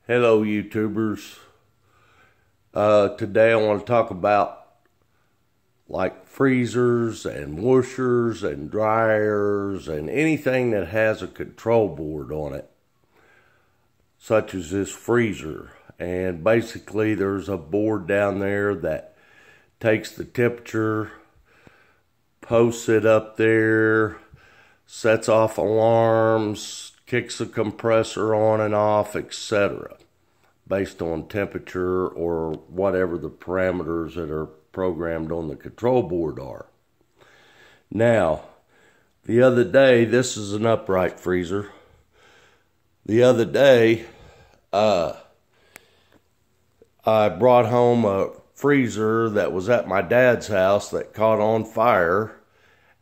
Hello YouTubers. Today I want to talk about like freezers and washers and dryers and anything that has a control board on it, such as this freezer. And basically there's a board down there that takes the temperature, posts it up there, sets off alarms, kicks the compressor on and off, etc., based on temperature or whatever the parameters that are programmed on the control board are. Now, the other day, this is an upright freezer. The other day, I brought home a freezer that was at my dad's house that caught on fire,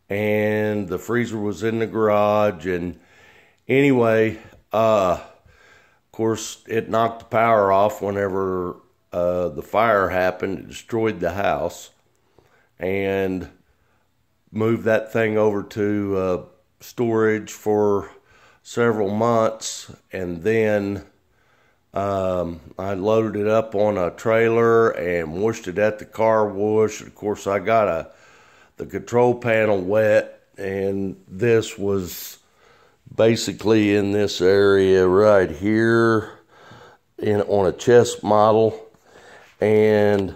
and the freezer was in the garage. And anyway, of course, it knocked the power off whenever the fire happened. It destroyed the house and moved that thing over to storage for several months. And then I loaded it up on a trailer and washed it at the car wash. Of course, I got the control panel wet, and this was basically in this area right here on a chest model, and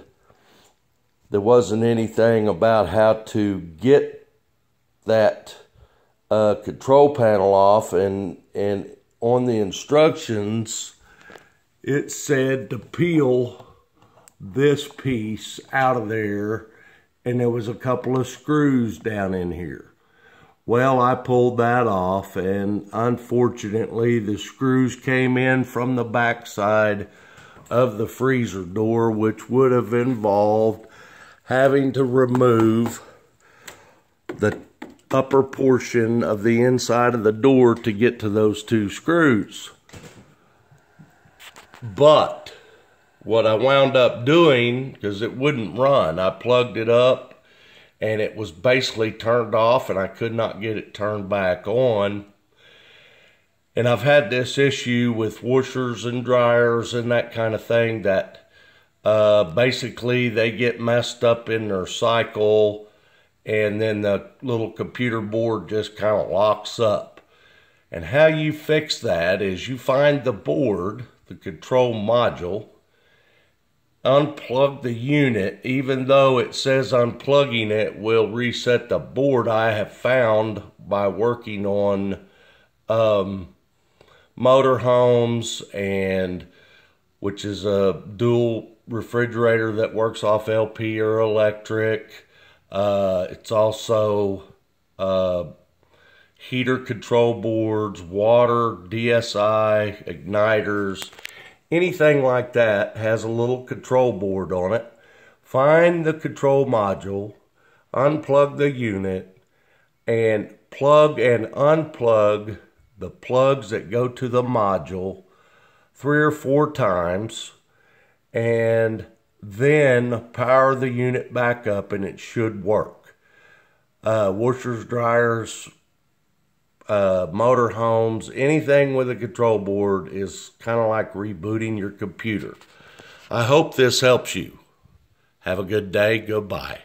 there wasn't anything about how to get that control panel off, and on the instructions it said to peel this piece out of there, and there was a couple of screws down in here. Well, I pulled that off, and unfortunately the screws came in from the backside of the freezer door, which would have involved having to remove the upper portion of the inside of the door to get to those two screws. But what I wound up doing, because it wouldn't run, I plugged it up and it was basically turned off, and I could not get it turned back on. And I've had this issue with washers and dryers and that kind of thing, that basically they get messed up in their cycle, and then the little computer board just kind of locks up. And how you fix that is you find the board, the control module, unplug the unit. Even though it says unplugging it will reset the board, I have found by working on motorhomes, and which is a dual refrigerator that works off LP or electric. It's also heater control boards, water, DSI, igniters. Anything like that has a little control board on it. Find the control module, unplug the unit, and plug and unplug the plugs that go to the module 3 or 4 times, and then power the unit back up, and it should work. Washers, dryers, motorhomes, anything with a control board is kind of like rebooting your computer. I hope this helps you. Have a good day. Goodbye.